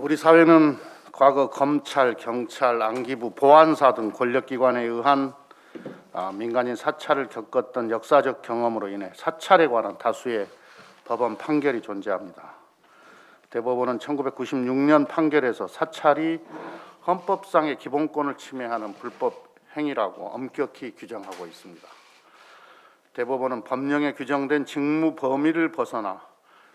우리 사회는 과거 검찰, 경찰, 안기부, 보안사 등 권력기관에 의한 민간인 사찰을 겪었던 역사적 경험으로 인해 사찰에 관한 다수의 법원 판결이 존재합니다. 대법원은 1996년 판결에서 사찰이 헌법상의 기본권을 침해하는 불법 행위라고 엄격히 규정하고 있습니다. 대법원은 법령에 규정된 직무 범위를 벗어나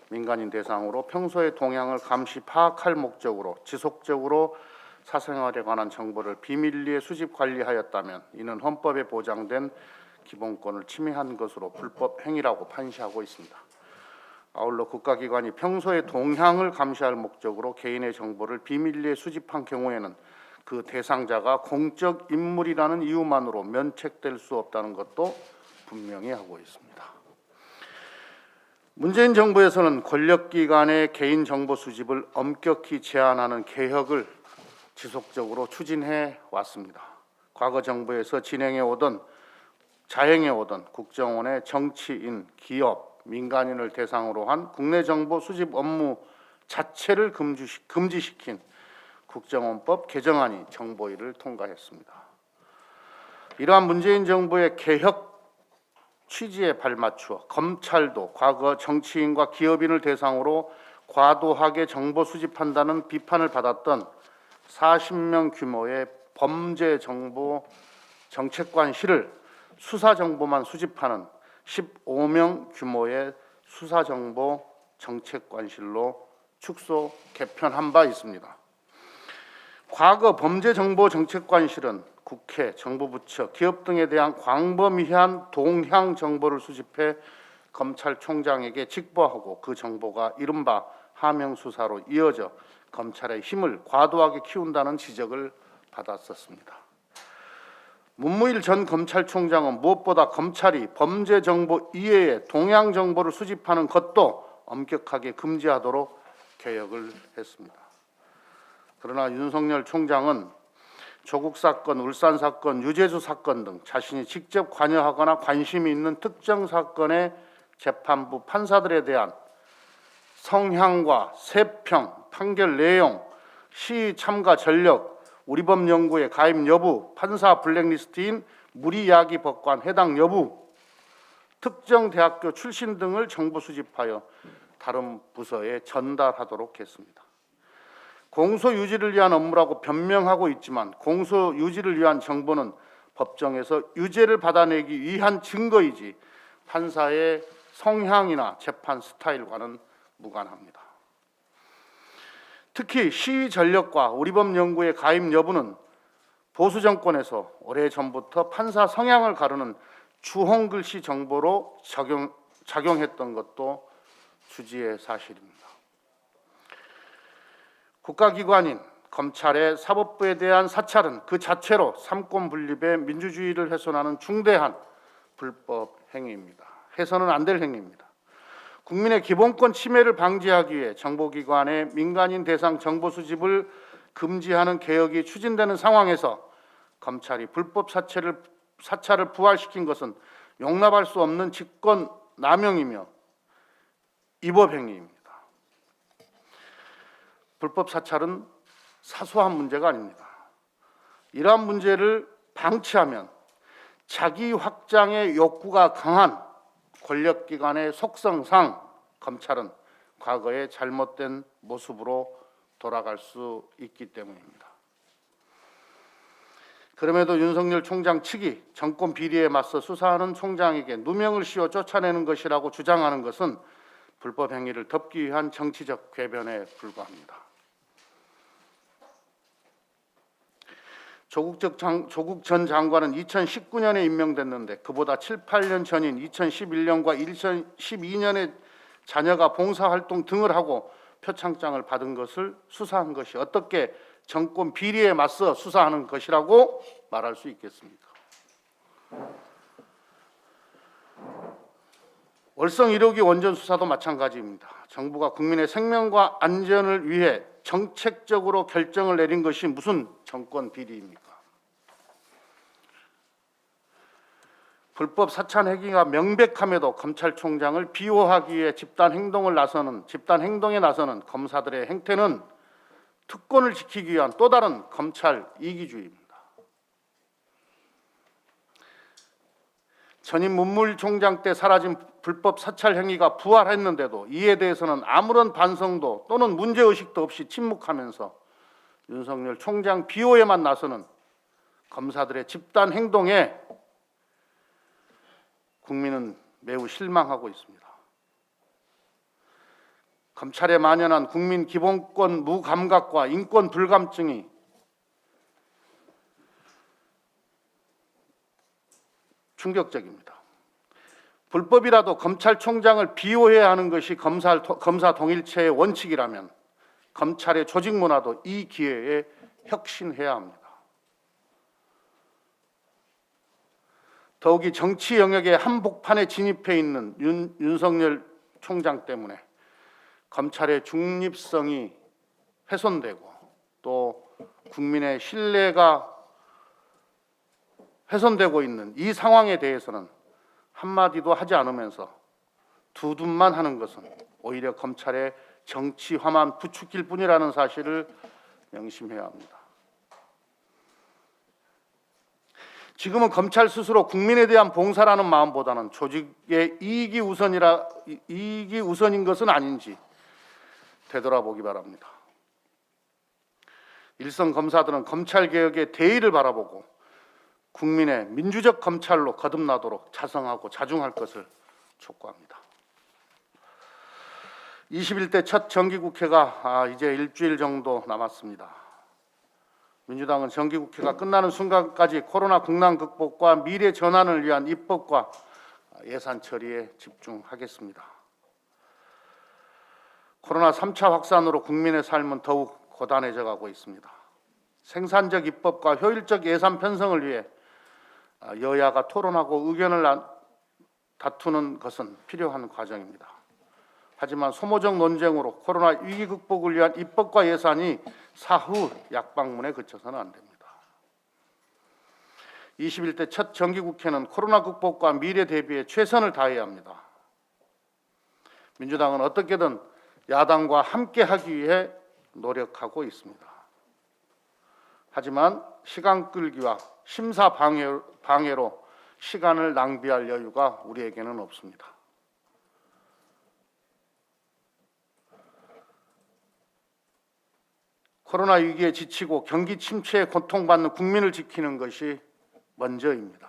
민간인 대상으로 평소의 동향을 감시 파악할 목적으로 지속적으로 사생활에 관한 정보를 비밀리에 수집 관리하였다면 이는 헌법에 보장된 기본권을 침해한 것으로 불법 행위라고 판시하고 있습니다. 아울러 국가기관이 평소의 동향을 감시할 목적으로 개인의 정보를 비밀리에 수집한 경우에는 그 대상자가 공적 인물이라는 이유만으로 면책될 수 없다는 것도 분명히 하고 있습니다. 문재인 정부에서는 권력기관의 개인정보 수집을 엄격히 제한하는 개혁을 지속적으로 추진해 왔습니다. 과거 정부에서 자행해 오던 국정원의 정치인, 기업, 민간인을 대상으로 한 국내 정보 수집 업무 자체를 금지시킨 국정원법 개정안이 정보위를 통과했습니다. 이러한 문재인 정부의 개혁 취지에 발맞추어 검찰도 과거 정치인과 기업인을 대상으로 과도하게 정보 수집한다는 비판을 받았던 40명 규모의 범죄정보 정책관실을 수사정보만 수집하는 15명 규모의 수사정보 정책관실로 축소 개편한 바 있습니다. 과거 범죄정보정책관실은 국회, 정부 부처, 기업 등에 대한 광범위한 동향 정보를 수집해 검찰총장에게 직보하고 그 정보가 이른바 하명 수사로 이어져 검찰의 힘을 과도하게 키운다는 지적을 받았었습니다. 문무일 전 검찰총장은 무엇보다 검찰이 범죄 정보 이외의 동향 정보를 수집하는 것도 엄격하게 금지하도록 개혁을 했습니다. 그러나 윤석열 총장은 조국 사건, 울산 사건, 유재수 사건 등 자신이 직접 관여하거나 관심이 있는 특정 사건의 재판부 판사들에 대한 성향과 세평, 판결 내용, 시위 참가 전력, 우리법 연구회 가입 여부, 판사 블랙리스트인 무리야기 법관 해당 여부, 특정 대학교 출신 등을 정보 수집하여 다른 부서에 전달하도록 했습니다. 공소 유지를 위한 업무라고 변명하고 있지만 공소 유지를 위한 정보는 법정에서 유죄를 받아내기 위한 증거이지 판사의 성향이나 재판 스타일과는 무관합니다. 특히 시위 전력과 우리법 연구의 가입 여부는 보수 정권에서 오래전부터 판사 성향을 가르는 주홍글씨 정보로 작용했던 것도 주지의 사실입니다. 국가기관인 검찰의 사법부에 대한 사찰은 그 자체로 삼권 분립의 민주주의를 훼손하는 중대한 불법 행위입니다. 해서는 안 될 행위입니다. 국민의 기본권 침해를 방지하기 위해 정보기관의 민간인 대상 정보 수집을 금지하는 개혁이 추진되는 상황에서 검찰이 불법 사찰을 부활시킨 것은 용납할 수 없는 직권 남용이며 위법 행위입니다. 불법 사찰은 사소한 문제가 아닙니다. 이러한 문제를 방치하면 자기 확장의 욕구가 강한 권력기관의 속성상 검찰은 과거의 잘못된 모습으로 돌아갈 수 있기 때문입니다. 그럼에도 윤석열 총장 측이 정권 비리에 맞서 수사하는 총장에게 누명을 씌워 쫓아내는 것이라고 주장하는 것은 불법 행위를 덮기 위한 정치적 궤변에 불과합니다. 조국 전 장관은 2019년에 임명됐는데 그보다 7, 8년 전인 2011년과 2012년에 자녀가 봉사활동 등을 하고 표창장을 받은 것을 수사한 것이 어떻게 정권 비리에 맞서 수사하는 것이라고 말할 수 있겠습니까? 월성 1호기 원전 수사도 마찬가지입니다. 정부가 국민의 생명과 안전을 위해 정책적으로 결정을 내린 것이 무슨 정권 비리입니까? 불법 사찰 행위가 명백함에도 검찰총장을 비호하기 위해 집단 행동에 나서는 검사들의 행태는 특권을 지키기 위한 또 다른 검찰 이기주의입니다. 전임 문무일총장 때 사라진 불법 사찰 행위가 부활했는데도 이에 대해서는 아무런 반성도 또는 문제의식도 없이 침묵하면서 윤석열 총장 비호에만 나서는 검사들의 집단 행동에 국민은 매우 실망하고 있습니다. 검찰에 만연한 국민 기본권 무감각과 인권 불감증이 충격적입니다. 불법이라도 검찰총장을 비호해야 하는 것이 검사 동일체의 원칙이라면 검찰의 조직 문화도 이 기회에 혁신해야 합니다. 더욱이 정치 영역의 한복판에 진입해 있는 윤석열 총장 때문에 검찰의 중립성이 훼손되고 또 국민의 신뢰가 훼손되고 있는 이 상황에 대해서는 한마디도 하지 않으면서 두둔만 하는 것은 오히려 검찰의 정치화만 부추길 뿐이라는 사실을 명심해야 합니다. 지금은 검찰 스스로 국민에 대한 봉사라는 마음보다는 조직의 이익이 우선인 것은 아닌지 되돌아보기 바랍니다. 일선 검사들은 검찰개혁의 대의를 바라보고 국민의 민주적 검찰로 거듭나도록 자성하고 자중할 것을 촉구합니다. 21대 첫 정기국회가 이제 일주일 정도 남았습니다. 민주당은 정기국회가 끝나는 순간까지 코로나 국난 극복과 미래 전환을 위한 입법과 예산 처리에 집중하겠습니다. 코로나 3차 확산으로 국민의 삶은 더욱 고단해져 가고 있습니다. 생산적 입법과 효율적 예산 편성을 위해 여야가 토론하고 의견을 다투는 것은 필요한 과정입니다. 하지만 소모적 논쟁으로 코로나 위기 극복을 위한 입법과 예산이 사후 약방문에 그쳐서는 안 됩니다. 21대 첫 정기국회는 코로나 극복과 미래 대비에 최선을 다해야 합니다. 민주당은 어떻게든 야당과 함께하기 위해 노력하고 있습니다. 하지만 시간 끌기와 심사 방해로 시간을 낭비할 여유가 우리에게는 없습니다. 코로나 위기에 지치고 경기 침체에 고통받는 국민을 지키는 것이 먼저입니다.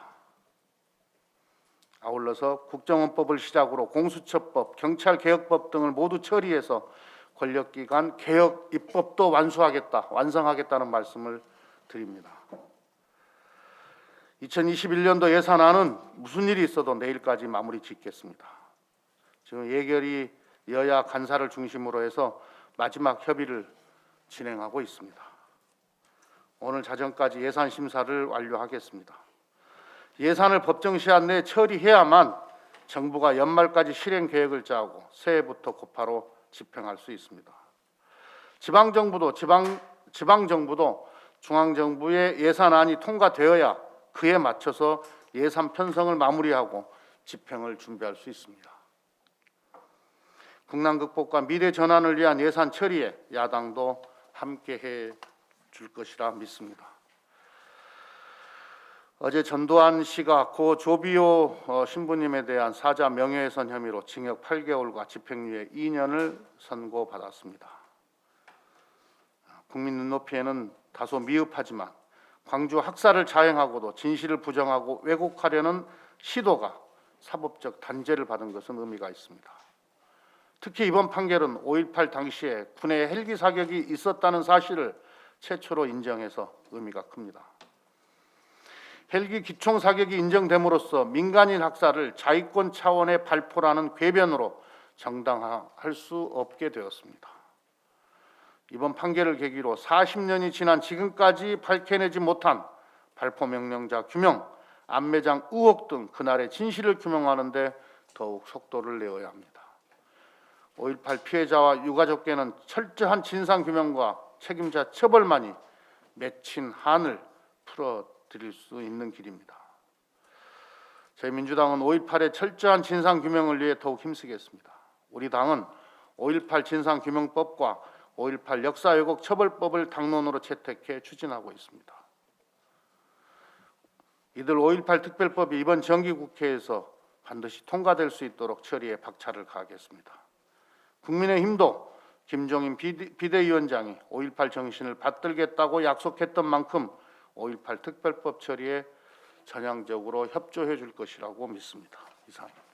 아울러서 국정원법을 시작으로 공수처법, 경찰개혁법 등을 모두 처리해서 권력기관 개혁 입법도 완성하겠다는 말씀을 드립니다. 2021년도 예산안은 무슨 일이 있어도 내일까지 마무리 짓겠습니다. 지금 예결위 여야 간사를 중심으로 해서 마지막 협의를 진행하고 있습니다. 오늘 자정까지 예산 심사를 완료하겠습니다. 예산을 법정 시한 내에 처리해야만 정부가 연말까지 실행 계획을 짜고 새해부터 곧바로 집행할 수 있습니다. 지방정부도 중앙정부의 예산안이 통과되어야 그에 맞춰서 예산 편성을 마무리하고 집행을 준비할 수 있습니다. 국난 극복과 미래 전환을 위한 예산 처리에 야당도 함께해 줄 것이라 믿습니다. 어제 전두환 씨가 고 조비오 신부님에 대한 사자 명예훼손 혐의로 징역 8개월과 집행유예 2년을 선고받았습니다. 국민 눈높이에는 다소 미흡하지만 광주 학살을 자행하고도 진실을 부정하고 왜곡하려는 시도가 사법적 단죄를 받은 것은 의미가 있습니다. 특히 이번 판결은 5.18 당시에 군의 헬기 사격이 있었다는 사실을 최초로 인정해서 의미가 큽니다. 헬기 기총 사격이 인정됨으로써 민간인 학살을 자위권 차원의 발포라는 궤변으로 정당화할 수 없게 되었습니다. 이번 판결을 계기로 40년이 지난 지금까지 밝혀내지 못한 발포 명령자 규명, 안매장 의혹 등 그날의 진실을 규명하는 데 더욱 속도를 내어야 합니다. 5.18 피해자와 유가족께는 철저한 진상규명과 책임자 처벌만이 맺힌 한을 풀어드릴 수 있는 길입니다. 저희 민주당은 5.18의 철저한 진상규명을 위해 더욱 힘쓰겠습니다. 우리 당은 5.18 진상규명법과 5.18 역사 왜곡 처벌법을 당론으로 채택해 추진하고 있습니다. 이들 5.18 특별법이 이번 정기국회에서 반드시 통과될 수 있도록 처리에 박차를 가하겠습니다. 국민의힘도 김종인 비대위원장이 5.18 정신을 받들겠다고 약속했던 만큼 5.18 특별법 처리에 전향적으로 협조해 줄 것이라고 믿습니다. 이상입니다.